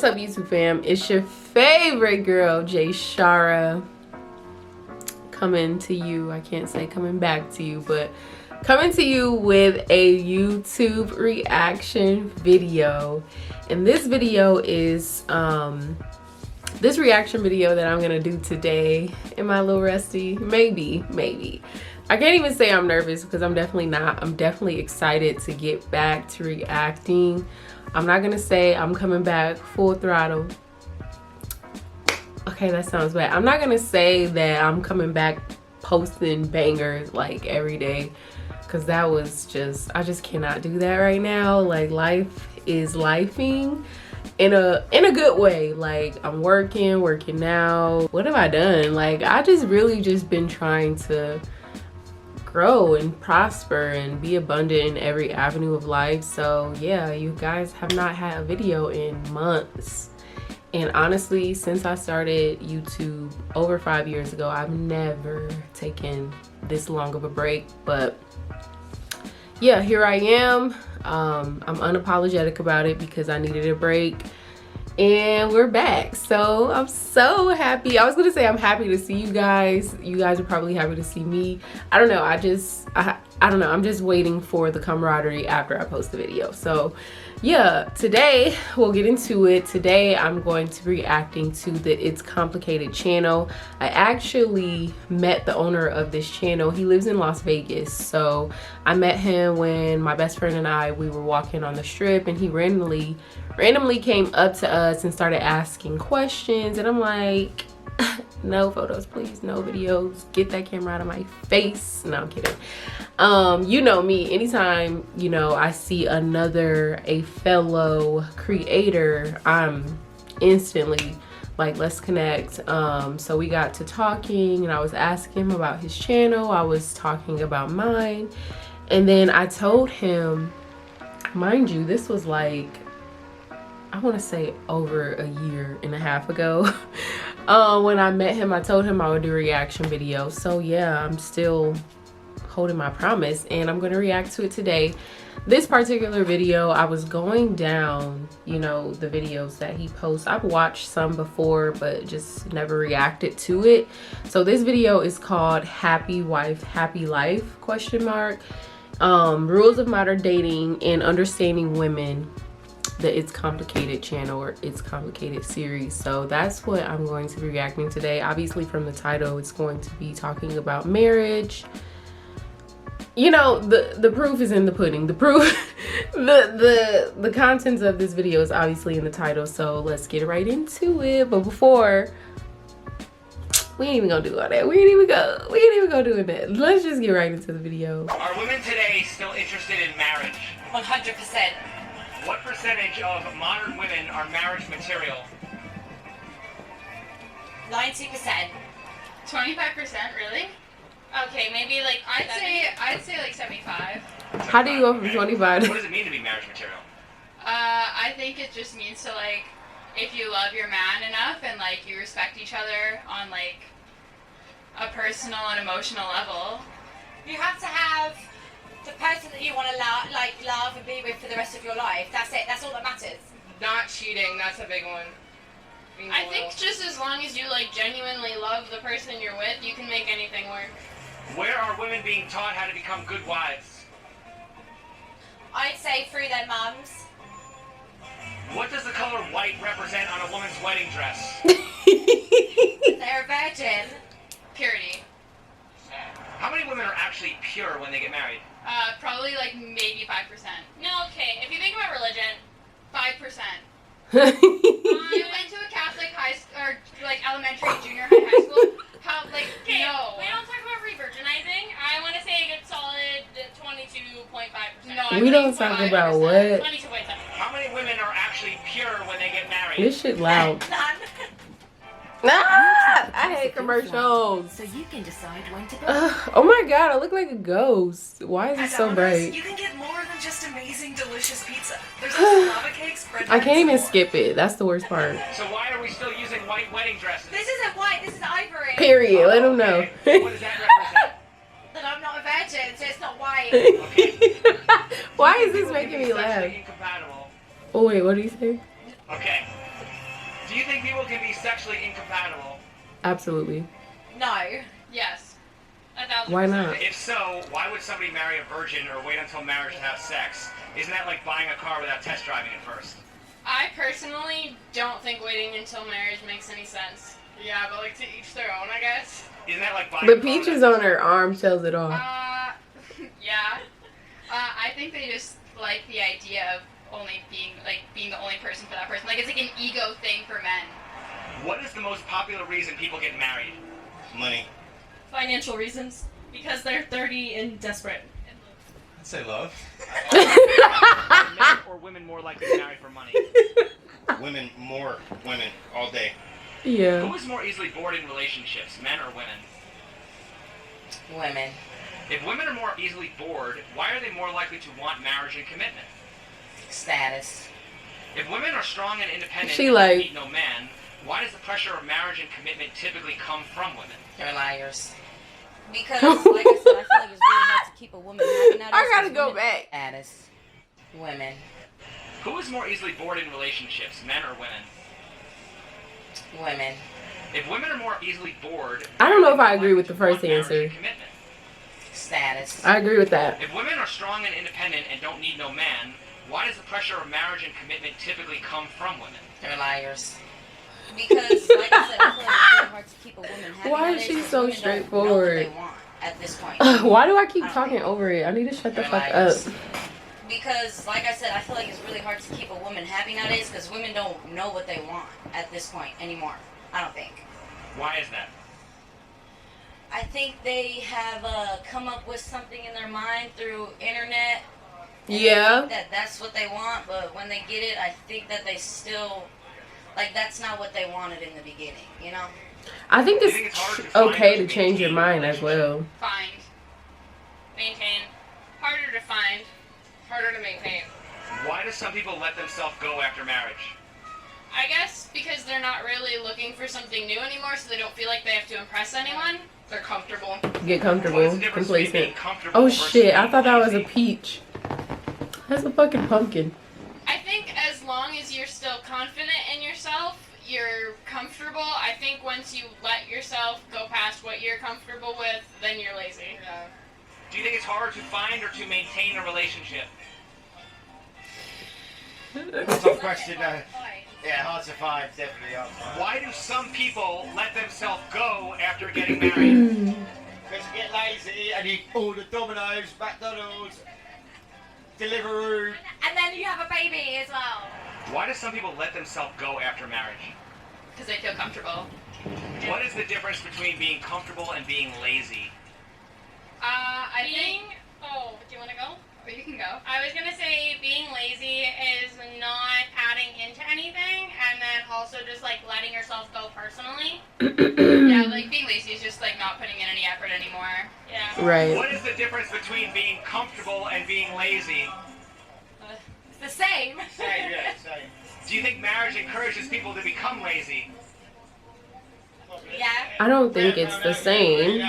What's up, YouTube fam? It's your favorite girl, Jay Shara, coming to you. I can't say coming back to you, but coming to you with a YouTube reaction video. And this video is this reaction video that I'm gonna do today. Am I a little rusty? Maybe. I can't even say I'm nervous because I'm definitely not. I'm definitely excited to get back to reacting. I'm not gonna say I'm coming back full throttle. Okay, that sounds bad. I'm not gonna say that I'm coming back posting bangers like every day, because that was just, I just cannot do that right now. Like, life is lifing in a good way. Like, I'm working now. What have I done? Like, I just really just been trying to grow and prosper and be abundant in every avenue of life. So yeah, you guys have not had a video in months. And honestly, since I started YouTube over 5 years ago, I've never taken this long of a break. But yeah, here I am. I'm unapologetic about it because I needed a break. And we're back. So I'm so happy. I was gonna say I'm happy to see you guys. You guys are probably happy to see me. I don't know. I don't know. I'm just waiting for the camaraderie after I post the video. So yeah, today we'll get into it. Today I'm going to be reacting to the It's Complicated channel. I actually met the owner of this channel. He lives in Las Vegas. So I met him when my best friend and we were walking on the strip, and he randomly came up to us and started asking questions. And I'm like, no photos please, no videos, get that camera out of my face. No, I'm kidding. You know me, anytime, you know, I see a fellow creator, I'm instantly like, let's connect. So we got to talking, and I was asking him about his channel, I was talking about mine, and then I told him, mind you, this was like, I want to say over a year and a half ago. When I met him, I told him I would do a reaction video. So yeah, I'm still holding my promise, and I'm going to react to it today. This particular video, I was going down, you know, the videos that he posts. I've watched some before, but just never reacted to it. So this video is called Happy Wife, Happy Life, ? Rules of Modern Dating and Understanding Women, the It's Complicated channel, or It's Complicated series. So that's what I'm going to be reacting today. Obviously from the title, it's going to be talking about marriage. You know, the proof is in the pudding. The proof, the contents of this video is obviously in the title. So let's get right into it. But before, we ain't even gonna do all that. We ain't even go doing that. Let's just get right into the video. Are women today still interested in marriage? 100%. What percentage of modern women are marriage material? 90%. 25%, really? Okay, maybe like I'd say like 75. How do you go from 25 to... What does it mean to be marriage material? I think it just means to, like, if you love your man enough and like you respect each other on like a personal and emotional level. You have to have the person that you want to love and be with for the rest of your life. That's it. That's all that matters. Not cheating, that's a big one. Being I loyal. think just as long as you like genuinely love the person you're with, you can make anything work. Where are women being taught how to become good wives? I'd say through their mums. What does the color white represent on a woman's wedding dress? They're a virgin. Purity. How many women are actually pure when they get married? Probably like maybe 5%. No, okay, if you think about religion, 5%. You went to a Catholic high school, or like elementary, junior high school. How, like, Okay, no. we don't talk about re-virginizing. I want to say a good solid 22.5%. No, We don't talk about what? 22.7. How many women are actually pure when they get married? This shit loud. None. Ah, I hate commercials. So you can decide when to go. Oh my god, I look like a ghost. Why is it so bright? You can get more than just amazing, delicious pizza. There's also lava cakes, bread. I can't even skip it. That's the worst part. So why are we still using white wedding dresses? This isn't white. This is ivory. Period. Let them know. Okay. What does that represent? That I'm not a virgin, so it's not white. Why is this making me laugh? Incompatible. Oh wait, what do you say? Okay. Do you think people can be sexually incompatible? Absolutely. No. Yes. 1,000%. Why not? If so, why would somebody marry a virgin or wait until marriage to have sex? Isn't that like buying a car without test driving it first? I personally don't think waiting until marriage makes any sense. Yeah, but like to each their own, I guess. Isn't that like buying The a car peaches without on her arm tells it all. Yeah. I think they just like the idea of only being the only person for that person. Like it's like an ego thing for men. What is the most popular reason people get married? Money. Financial reasons. Because they're 30 and desperate. I'd say love. Are men or women more likely to marry for money? Women, more women, all day. Yeah. Who is more easily bored in relationships, men or women? Women. If women are more easily bored, why are they more likely to want marriage and commitment? Status. If women are strong and independent She and like- don't need no man, why does the pressure of marriage and commitment typically come from women? They're liars. Because, like I said, I feel like it's really hard to keep a woman happy nowadays. I gotta 'cause go women- back. Status. Women. Who is more easily bored in relationships, men or women? Women. If women are more easily bored, I don't know if why are I they agree more with the likely to first want marriage answer. and commitment? Status. I agree with that. If women are strong and independent and don't need no man, why does the pressure of marriage and commitment typically come from women? They're liars. Because, like I said, I feel like it's really hard to keep a woman happy Why is nowadays she 'cause so women don't know what straightforward? they want at this point. Why do I keep talking over it? I need to shut the They're fuck up. liars. Because, like I said, I feel like it's really hard to keep a woman happy nowadays because women don't know what they want at this point anymore. I don't think. Why is that? I think they have come up with something in their mind through internet. and they Yeah. think that that's what they want, but when they get it, I think that they still that's not what they wanted in the beginning. You know. I think Do you it's think it's hard to find okay or to change your maintain mind as well. Find. Maintain. Harder to find. Harder to maintain. Why do some people let themselves go after marriage? I guess because they're not really looking for something new anymore, so they don't feel like they have to impress anyone. They're comfortable. Get What is comfortable, the difference between being complacent. comfortable Oh versus shit, I being thought that was a lazy? peach. That's a fucking pumpkin. I think as long as you're still confident in yourself, you're comfortable. I think once you let yourself go past what you're comfortable with, then you're lazy. Yeah. Do you think it's harder to find or to maintain a relationship? Tough question, though. Yeah, hard to find, definitely hard to find. Why do some people let themselves go after getting married? Because you get lazy and you order Domino's, McDonald's, Deliveroo. And then you have a baby as well. Why do some people let themselves go after marriage? Because they feel comfortable. What is the difference between being comfortable and being lazy? I think. Oh, do you want to go? Or you can go. I was gonna say being lazy is not adding into anything, and then also just like letting yourself go personally. Yeah, like being lazy is just like not putting in any effort anymore. Yeah. Right. What is the difference between being comfortable and being lazy? It's the same. Same, yeah, same. Do you think marriage encourages people to become lazy? Yeah. I don't think it's the same.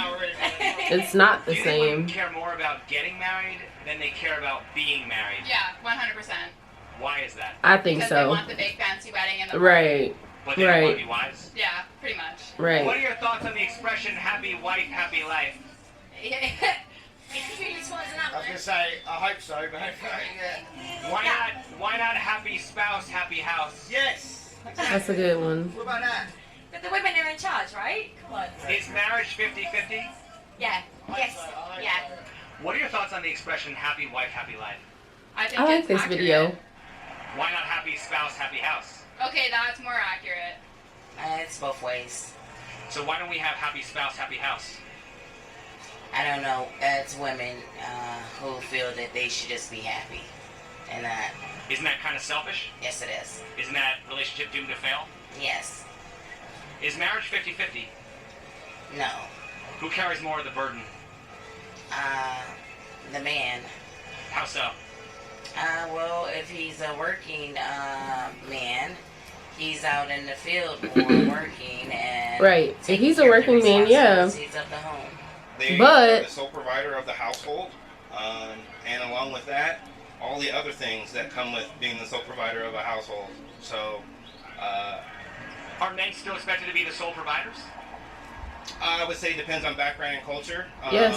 It's not Do the you think women same. care more about getting married than they care about being married? Yeah, 100%. Why is that? I think Because they so. want the big fancy wedding and the Right. But they don't want Right. to be wives? Yeah, pretty much. What Right. are your thoughts on the expression happy wife, happy life? I was going to say, I hope so, but yeah. Why not happy spouse, happy house? Yes! That's a good one. What about that? But the women are in charge, right? Come on. Is marriage 50-50? Yeah. Yes. Yeah. What are your thoughts on the expression happy wife, happy life? I think I like it's this accurate. video. Why not happy spouse, happy house? Okay, that's more accurate. It's both ways. So why don't we have happy spouse, happy house? I don't know. It's women who feel that they should just be happy. And that, Isn't that kind of selfish? yes, it is. Isn't that relationship doomed to fail? Yes. Is marriage 50-50? No. Who carries more of the burden? The man. How so? Well, if he's a working man, he's out in the field more working and Right. If taking he's a care of the working man, yeah. responsibilities of the home. They But- are the sole provider of the household, and along with that, all the other things that come with being the sole provider of a household. So, Are men still expected to be the sole providers? I would say it depends on background and culture. Yes.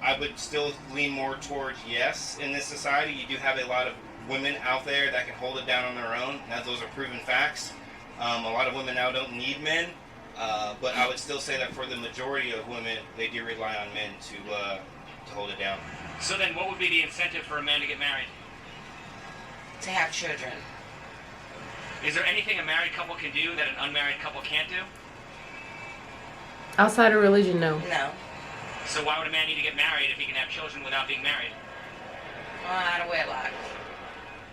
I would still lean more towards yes in this society. You do have a lot of women out there that can hold it down on their own. Now, those are proven facts. A lot of women now don't need men, but I would still say that for the majority of women, they do rely on men to hold it down. So then what would be the incentive for a man to get married? To have children. Is there anything a married couple can do that an unmarried couple can't do? Outside of religion, no. No. So why would a man need to get married if he can have children without being married? Out of wedlock.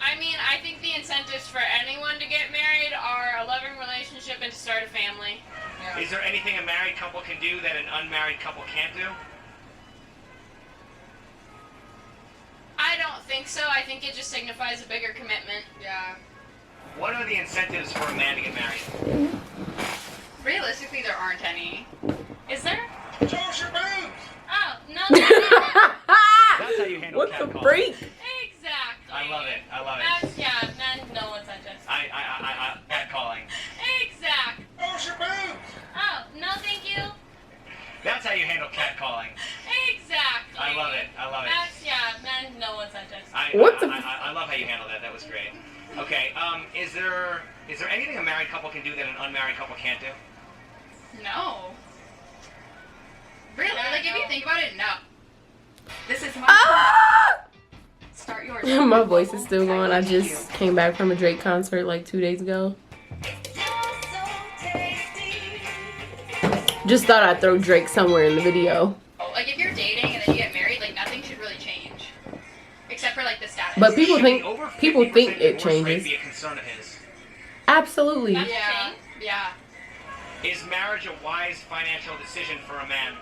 I mean, I think the incentives for anyone to get married are a loving relationship and to start a family. Yeah. Is there anything a married couple can do that an unmarried couple can't do? I don't think so. I think it just signifies a bigger commitment. Yeah. What are the incentives for a man to get married? Realistically, there aren't any. Is there? Toss your boobs! Oh, no. That's how you handle What the catcalling. freak? Exactly. I love it. I love it. That's, yeah, men, no incentives. I catcalling. Exactly. Toss your boobs! Oh, no, thank you. That's how you handle catcalling. Exactly. I love it. I love it. That's, yeah, men, no incentives. What the- I love how you handle that. That was great. Okay. Is there anything a married couple can do that an unmarried couple can't do? No. Really? Like, if you think about it, no. This is my Ah! start yours. My voice is still going. I just came back from a Drake concert like 2 days ago. Just thought I'd throw Drake somewhere in the video. Like, if you're dating and then you get married, like, nothing should really change. Except for, like, the status. But people Should think the over people 50% think it divorce rate changes. be a concern of his? Absolutely. That's Yeah. the thing. Yeah. Is marriage a wise financial decision for a man?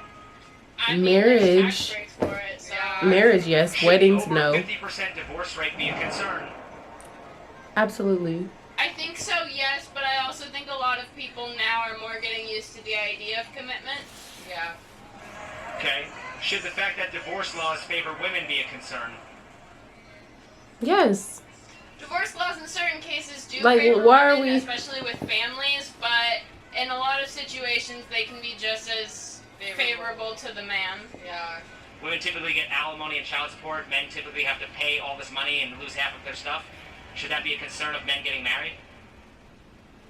I mean, Marriage. there's tax breaks for it, so. Marriage, yes. Should Weddings, the over no. 50% divorce rate be a concern? Absolutely. I think so, yes, but I also think a lot of people now are more getting used to the idea of commitment. Yeah. Okay. Should the fact that divorce laws favor women be a concern? Yes. Divorce laws in certain cases do Like, favor why are women, we- especially with families, but in a lot of situations they can be just as favorable to the man. Yeah. Women typically get alimony and child support. Men typically have to pay all this money and lose half of their stuff. Should that be a concern of men getting married?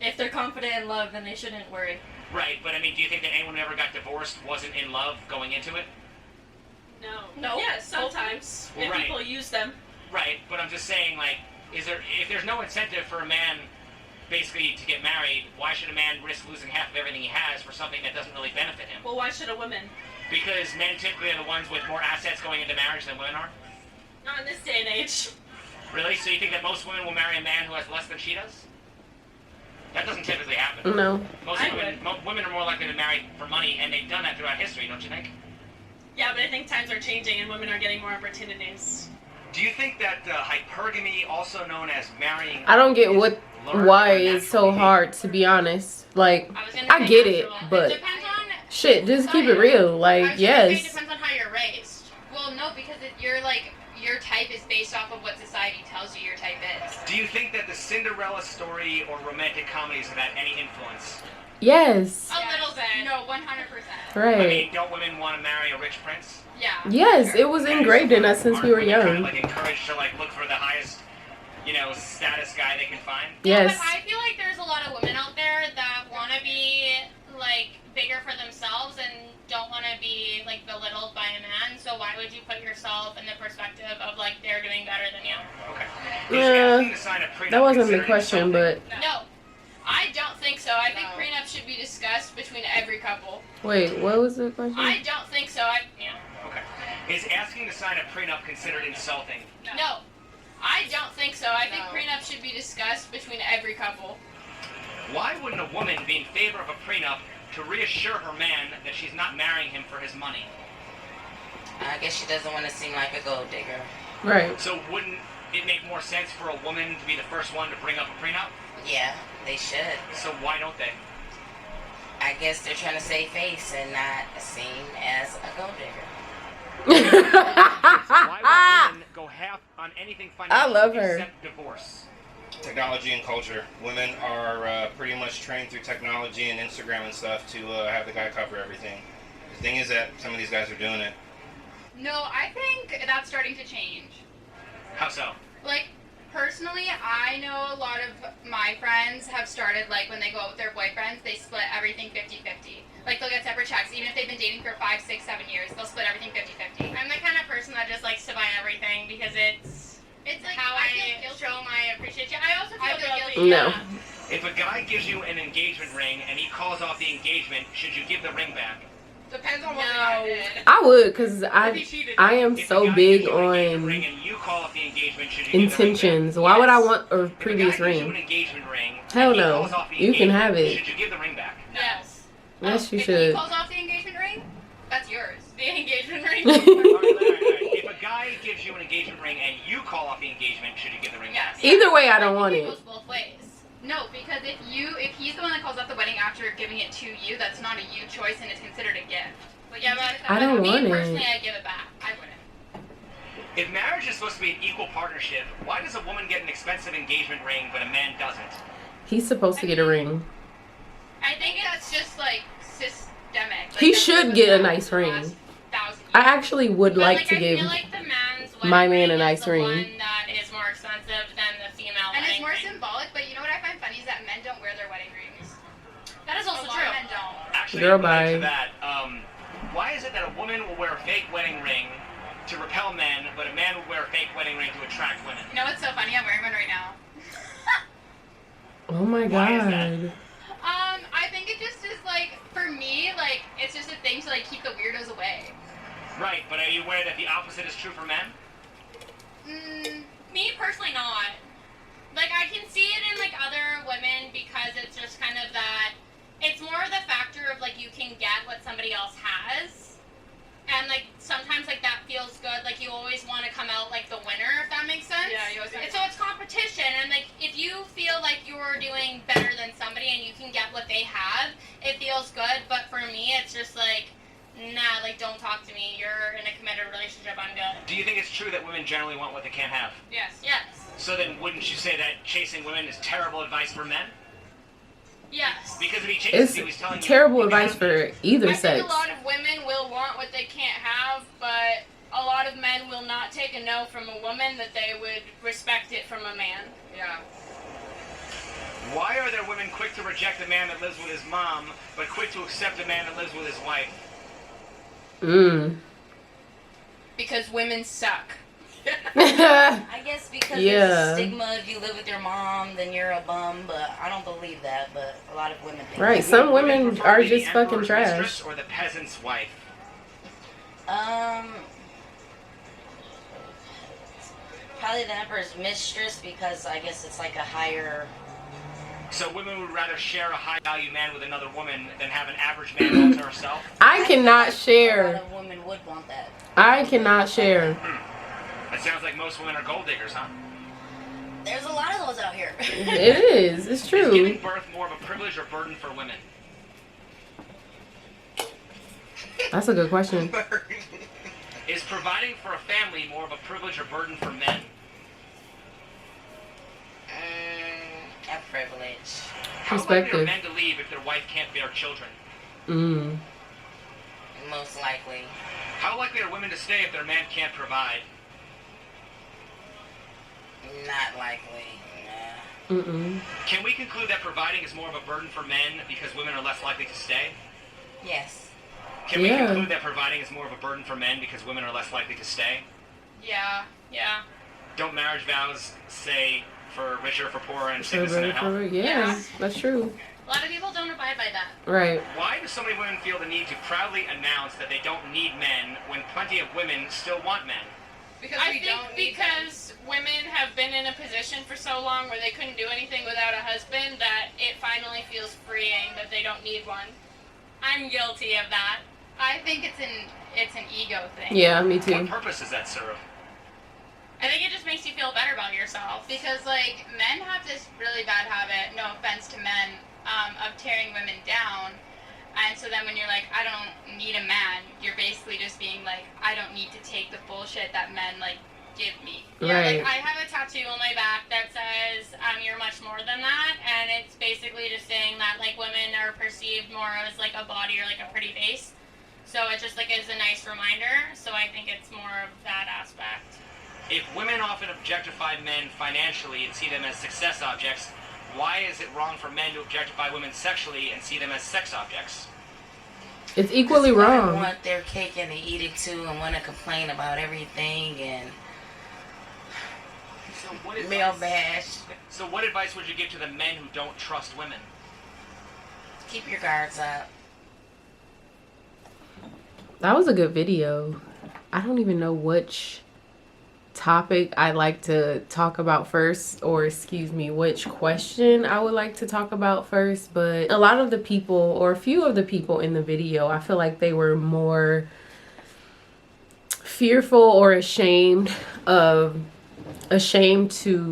If they're confident in love, then they shouldn't worry. Right, but I mean, do you think that anyone who ever got divorced wasn't in love going into it? No. No. Yeah, sometimes. Well, And right. people use them. Right, but I'm just saying, like, if there's no incentive for a man basically to get married, why should a man risk losing half of everything he has for something that doesn't really benefit him? Well, why should a woman? Because men typically are the ones with more assets going into marriage than women are? Not in this day and age. Really? So you think that most women will marry a man who has less than she does? That doesn't typically happen. No. Most I women are more likely to marry for money, and they've done that throughout history, don't you think? Yeah, but I think times are changing and women are getting more opportunities. Do you think that hypergamy, also known as marrying... I don't get what learned why or it's so naturally hard, to be honest. Like, I was gonna I say get it, natural. but It depends on. shit, just keep it real. I Like, was gonna say yes. it depends on how you're raised. Well, no, because you're like your type is based off of what society tells you your type is. Do you think that the Cinderella story or romantic comedies have had any influence? Yes. A little bit. No, 100%. I Right. mean, don't women want to marry a rich prince? Yeah. Yes, it was engraved in us since we were Aren't women young. Kind of, like, encouraged to like look for the highest, status guy they can find? Yes. But I feel like there's a lot of women out there that want to be like bigger for themselves and don't want to be like belittled by a man. So why would you put yourself in the perspective of like they're doing better than you? Okay. Yeah, Is asking to sign a prenup that wasn't the considered question, insulting? but No. I don't think so. I think No. prenup should be discussed between every couple. wait, what was the question? I don't think so. Okay. Is asking to sign a prenup considered insulting? No. I don't think so. I think No. prenup should be discussed between every couple. Why wouldn't a woman be in favor of a prenup to reassure her man that she's not marrying him for his money? I guess she doesn't want to seem like a gold digger. Right. So wouldn't it make more sense for a woman to be the first one to bring up a prenup? Yeah, they should. So why don't they? I guess they're trying to save face and not seem as a gold digger. Why would women go half on anything financial I love her. except divorce? Technology and culture. Women are pretty much trained through technology and Instagram and stuff to have the guy cover everything. The thing is that some of these guys are doing it. No, I think that's starting to change. How so? Like, personally, I know a lot of my friends have started, like, when they go out with their boyfriends, they split everything 50-50. Like, they'll get separate checks. Even if they've been dating for 5, 6, 7 years, they'll split everything 50-50. I'm the kind of person that just likes to buy everything because it's Like, how I I feel guilty. show my appreciation. I also feel guilty. guilty. No. If a guy gives you an engagement ring and he calls off the engagement, should you give the ring back? Depends on what the No. guy did. I would, because If he cheated. I am If so a guy big gives you an engagement ring on and you call off the engagement, should you give the ring back? intentions. Why would I want a If previous a guy gives you an ring? engagement ring Hell and he no. calls off the You can engagement, have it. Should you give the ring back? Yes. Yes, you If he should. calls off the engagement ring, that's yours. The engagement ring. Alright. If a guy gives you an engagement ring and you call off the engagement, should you give the ring back? Yes. Either way, I don't want think it. goes both ways. No, because if he's the one that calls off the wedding after giving it to you, that's not a you choice and it's considered a gift. But Yeah, you but do it I don't me want it. personally, I give it back. I wouldn't. If marriage is supposed to be an equal partnership, why does a woman get an expensive engagement ring but a man doesn't? He's supposed to get a ring. I think that's just like systemic. Like, He that's should what get a the nice ring. last 1,000 I years. actually would But, like to I give feel like the man's wedding my man a ring nice is the ring. one that is more expensive than the female And it's wedding more ring. symbolic, but you know what I find funny is that men don't wear their wedding rings. That is A also lot true. of men don't. Actually, Girl, related to bye. that, why is it that a woman will wear a fake wedding ring to repel men, but a man will wear a fake wedding ring to attract women? You know what's so funny? I'm wearing one right now. Oh my Why is that? god. I think it just is like, for me, like, it's just a thing to like keep the weirdos away. Right, but are you aware that the opposite is true for men? Me personally, not. Like, I can see it in like other women because it's just kind of that. It's more of the factor of like you can get what somebody else has, and like sometimes like that feels good. Like you always want to come out like the winner, if that makes sense. Yeah, you always And so it's competition, and like if you feel like you're doing better than somebody and you can get what they have, it feels good. But for me, it's just like, nah, like don't talk to me. You're in a committed relationship. I'm good. Do you think it's true that women generally want what they can't have? Yes. Yes. So then wouldn't you say that chasing women is terrible advice for men? Yes. Because if he chases It's you, he's telling you... terrible you advice gotta- for either I sex. think a lot of women will want what they can't have, but a lot of men will not take a no from a woman that they would respect it from a man. Yeah. Why are there women quick to reject a man that lives with his mom, but quick to accept a man that lives with his wife? Because women suck. I guess because Yeah. there's a stigma if you live with your mom, then you're a bum, but I don't believe that, but a lot of women think Right, that. some women prefer are to be the just fucking emperor's trash. mistress or the peasant's wife? Probably the emperor's mistress because I guess it's like a higher... So women would rather share a high-value man with another woman than have an average man all to herself? I cannot A share. lot of women would want that. I cannot share. It sounds like most women are gold diggers, huh? There's a lot of those out here. It is. It's Is true. giving birth more of a privilege or burden for women? That's a good question. Is providing for a family more of a privilege or burden for men? A privilege. How likely are Perspective. men to leave if their wife can't bear children? Most likely. How likely are women to stay if their man can't provide? Not likely. Nah. Can we conclude that providing is more of a burden for men because women are less likely to stay? Yes. Can we Yeah. conclude that providing is more of a burden for men because women are less likely to stay? Yeah. Yeah. Don't marriage vows say for richer, for poorer, and sickness and in health? Yeah, that's true. A lot of people don't abide by that. Right. Why do so many women feel the need to proudly announce that they don't need men when plenty of women still want men? Because I we think don't need because women have been in a position for so long where they couldn't do anything without a husband that it finally feels freeing that they don't need one. I'm guilty of that. I think it's an ego thing. Yeah, me What too. purpose does that serve? I think it just makes you feel better about yourself. Because, like, men have this really bad habit, no offense to men, of tearing women down. And so then when you're like, I don't need a man, you're basically just being like, I don't need to take the bullshit that men, like, give me. Yeah, Like I have a tattoo on my back that says you're much more than that, and it's basically just saying that like women are perceived more as like a body or like a pretty face. So it just like is a nice reminder. So I think it's more of that aspect. If women often objectify men financially and see them as success objects, why is it wrong for men to objectify women sexually and see them as sex objects? It's equally Women wrong. want their cake and they eat it too, and want to complain about everything and male bash. So what advice would you give to the men who don't trust women? Keep your guards up. That was a good video. I don't even know which topic I like to talk about first, or excuse me, which question I would like to talk about first. But a lot of the people, or a few of the people in the video, I feel like they were more fearful or ashamed to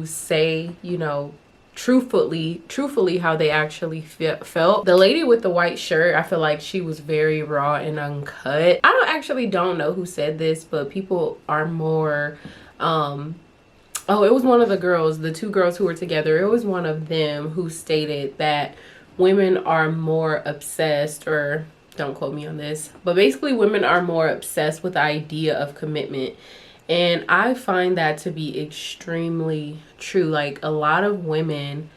say, you know, truthfully how they actually felt. The lady with the white shirt, I feel like she was very raw and uncut. I don't know who said this, but people are more it was one of the girls, the two girls who were together. It was one of them who stated that women are more obsessed, or don't quote me on this, but basically women are more obsessed with the idea of commitment. And I find that to be extremely true. Like a lot of women,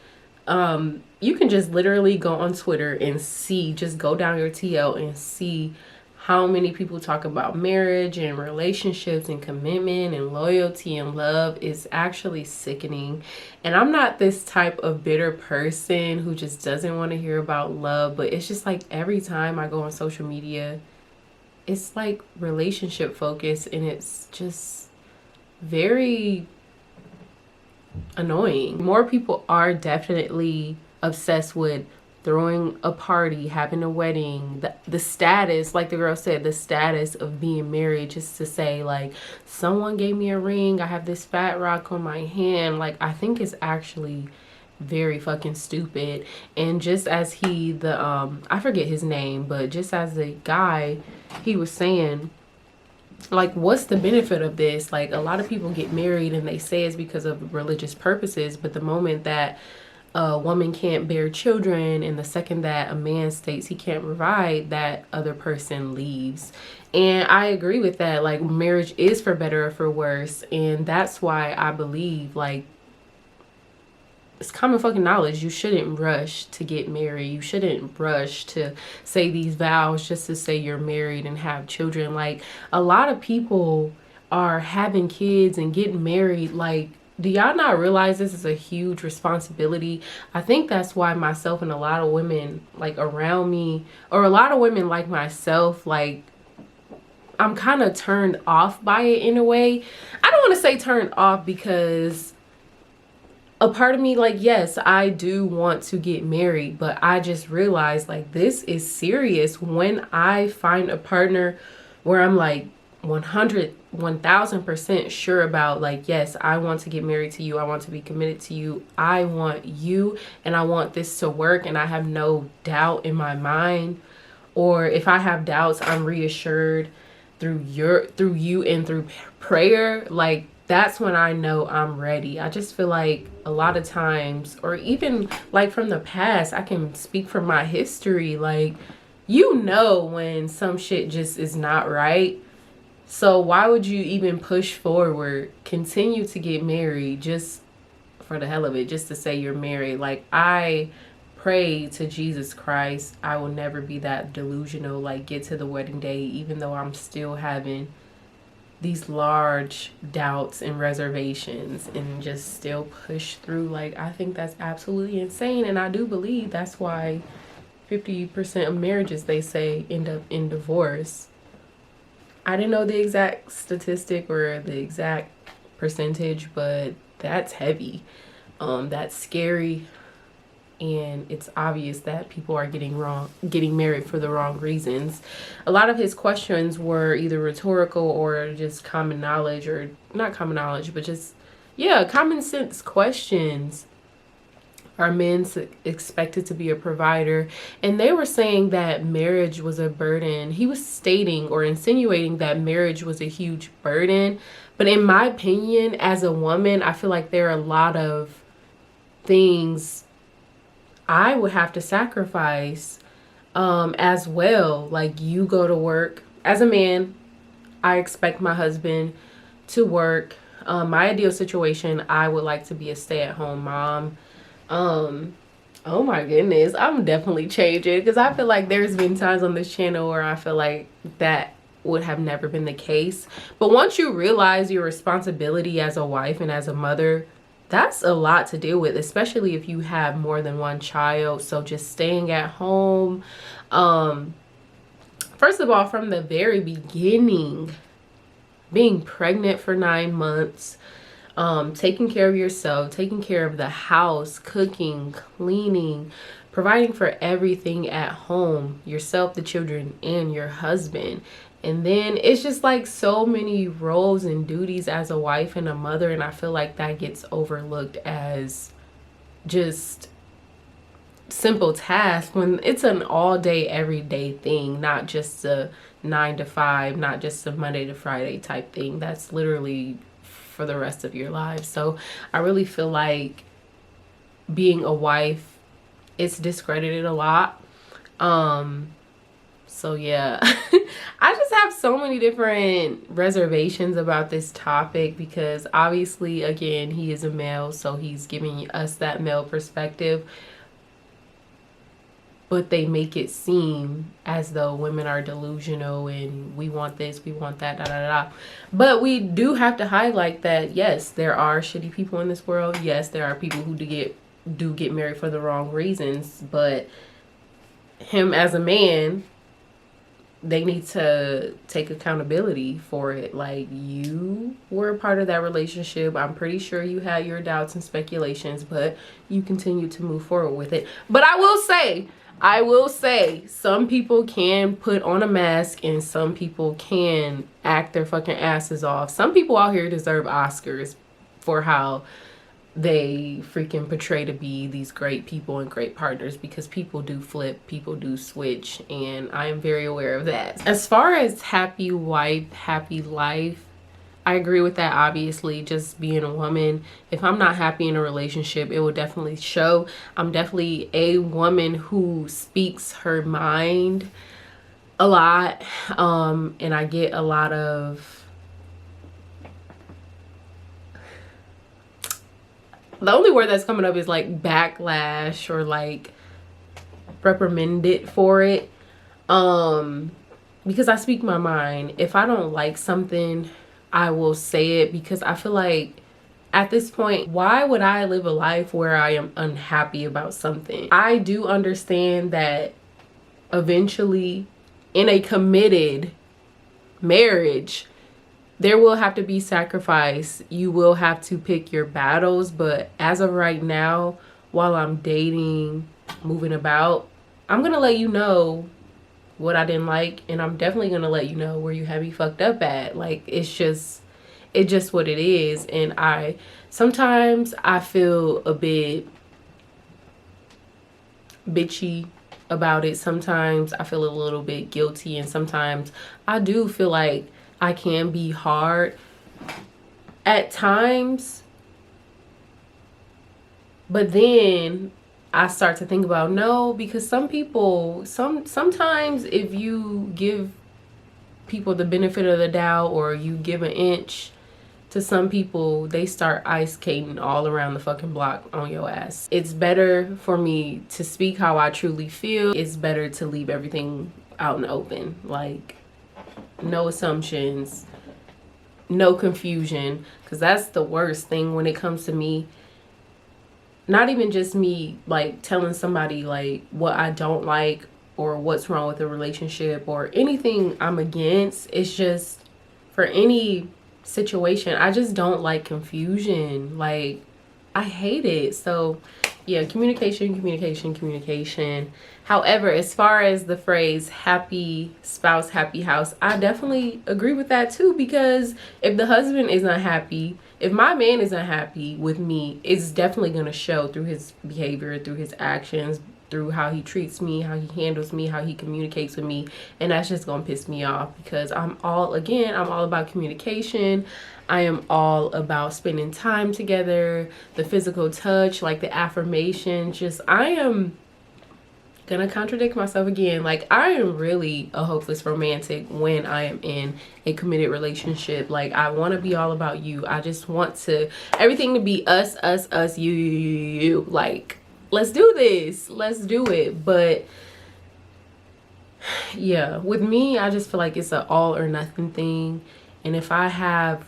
you can just literally go on Twitter and see, just go down your TL and see how many people talk about marriage and relationships and commitment and loyalty and love. Is actually sickening. And I'm not this type of bitter person who just doesn't want to hear about love, but it's just like every time I go on social media, it's like relationship focused, and it's just very annoying. More people are definitely obsessed with throwing a party, having a wedding, the status, like the girl said, the status of being married, just to say like, someone gave me a ring, I have this fat rock on my hand. Like, I think it's actually very fucking stupid. And just as I forget his name, but just as the guy, he was saying, like, what's the benefit of this? Like, a lot of people get married and they say it's because of religious purposes, but the moment that a woman can't bear children, and the second that a man states he can't provide, that other person leaves. And I agree with that. Like, marriage is for better or for worse, and that's why I believe, like, it's common fucking knowledge, you shouldn't rush to get married. You shouldn't rush to say these vows just to say you're married and have children. Like, a lot of people are having kids and getting married. Like, do y'all not realize this is a huge responsibility? I think that's why myself and a lot of women like around me, or a lot of women like myself, like, I'm kind of turned off by it in a way. I don't want to say turned off, because a part of me, like, yes, I do want to get married, but I just realized, like, this is serious. When I find a partner where I'm like 1000% sure about, like, yes, I want to get married to you, I want to be committed to you, I want you, and I want this to work, and I have no doubt in my mind, or if I have doubts, I'm reassured through you and through prayer. Like, that's when I know I'm ready. I just feel like a lot of times, or even like from the past, I can speak from my history, like, you know when some shit just is not right. So why would you even push forward, continue to get married just for the hell of it, just to say you're married? Like, I pray to Jesus Christ I will never be that delusional, like, get to the wedding day, even though I'm still having these large doubts and reservations, and just still push through. Like, I think that's absolutely insane. And I do believe that's why 50% of marriages, they say, end up in divorce. I didn't know the exact statistic or the exact percentage, but that's heavy. That's scary. And it's obvious that people are getting married for the wrong reasons. A lot of his questions were either rhetorical or just common knowledge, or not common knowledge, but just, yeah, common sense questions. Are men expected to be a provider? And they were saying that marriage was a burden. He was stating or insinuating that marriage was a huge burden. But in my opinion, as a woman, I feel like there are a lot of things I would have to sacrifice as well. Like, you go to work. As a man, I expect my husband to work. My ideal situation, I would like to be a stay-at-home mom. Oh my goodness, I'm definitely changing, because I feel like there's been times on this channel where I feel like that would have never been the case. But once you realize your responsibility as a wife and as a mother, that's a lot to deal with, especially if you have more than one child. So just staying at home, first of all, from the very beginning, being pregnant for 9 months, taking care of yourself, taking care of the house, cooking, cleaning, providing for everything at home, yourself, the children, and your husband. And then it's just like so many roles and duties as a wife and a mother, and I feel like that gets overlooked as just simple task when it's an all day, everyday thing, not just a 9 to 5, not just a Monday to Friday type thing. That's literally for the rest of your lives. So I really feel like being a wife, it's discredited a lot. So yeah, I just have so many different reservations about this topic, because obviously, again, he is a male, so he's giving us that male perspective. But they make it seem as though women are delusional and we want this, we want that, da da da. But we do have to highlight that, yes, there are shitty people in this world. Yes, there are people who do get married for the wrong reasons. But him as a man, they need to take accountability for it. Like, you were a part of that relationship. I'm pretty sure you had your doubts and speculations, but you continue to move forward with it. But I will say some people can put on a mask and some people can act their fucking asses off. Some people out here deserve Oscars for how they freaking portray to be these great people and great partners, because people do flip, people do switch, and I am very aware of that. As far as happy wife, happy life, I agree with that. Obviously, just being a woman, if I'm not happy in a relationship, it will definitely show. I'm definitely a woman who speaks her mind a lot, and I get a lot of, the only word that's coming up is like backlash or like reprimanded for it, because I speak my mind. If I don't like something, I will say it, because I feel like at this point, why would I live a life where I am unhappy about something? I do understand that eventually in a committed marriage, there will have to be sacrifice. You will have to pick your battles. But as of right now, while I'm dating, moving about, I'm going to let you know what I didn't like. And I'm definitely going to let you know where you have me fucked up at. Like, it's just what it is. And sometimes I feel a bit bitchy about it. Sometimes I feel a little bit guilty. And sometimes I do feel like I can be hard at times, but then I start to think about, no, because some people, sometimes if you give people the benefit of the doubt, or you give an inch to some people, they start ice skating all around the fucking block on your ass. It's better for me to speak how I truly feel. It's better to leave everything out in the open. Like, no assumptions, no confusion, because that's the worst thing when it comes to me. Not even just me like telling somebody like what I don't like or what's wrong with the relationship or anything I'm against. It's just for any situation, I just don't like confusion. Like, I hate it. So yeah, communication. However, as far as the phrase happy spouse, happy house, I definitely agree with that too, because if the husband is unhappy, if my man is unhappy with me, it's definitely going to show through his behavior, through his actions, through how he treats me, how he handles me, how he communicates with me, and that's just gonna piss me off, because I'm all about communication. I am all about spending time together, the physical touch, like the affirmation. Just, I am gonna contradict myself again, like I am really a hopeless romantic when I am in a committed relationship. Like I want to be all about you. I just want to everything to be us, you. Like, let's do this, let's do it. But yeah, with me, I just feel like it's an all or nothing thing. And if I have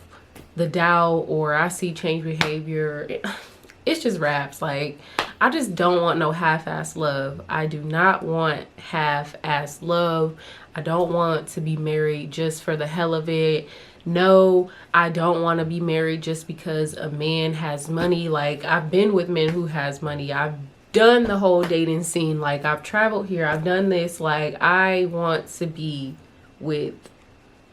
the doubt or I see change behavior, it's just raps. Like, I just don't want no half-ass love. I do not want half-ass love. I don't want to be married just for the hell of it. No, I don't want to be married just because a man has money. Like, I've been with men who has money. I've done the whole dating scene. Like, I've traveled here. I've done this. Like, I want to be with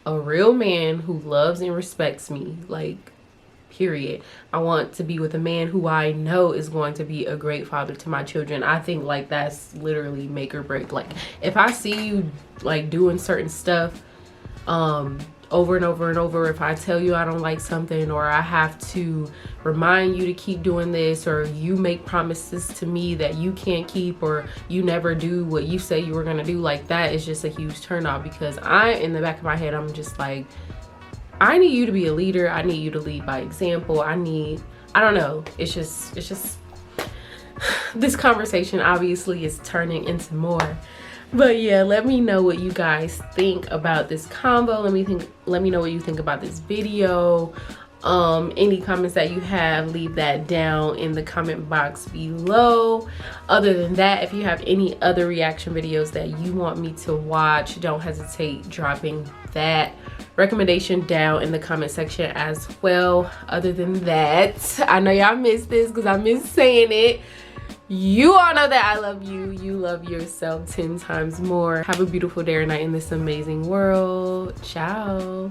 a real man who loves and respects me. Like, period. I want to be with a man who I know is going to be a great father to my children. I think like that's literally make or break. Like, if I see you like doing certain stuff over and over and over, if I tell you I don't like something, or I have to remind you to keep doing this, or you make promises to me that you can't keep, or you never do what you say you were gonna do, like that is just a huge turn off. Because in the back of my head, I'm just like, I need you to be a leader. I need you to lead by example. I don't know. It's just this conversation obviously is turning into more. But yeah, let me know what you guys think about this combo. Let me know what you think about this video. Any comments that you have, leave that down in the comment box below. Other than that, if you have any other reaction videos that you want me to watch, don't hesitate dropping that recommendation down in the comment section as well. Other than that, I know y'all missed this because I miss saying it. You all know that I love you. You love yourself 10 times more. Have a beautiful day or night in this amazing world. Ciao.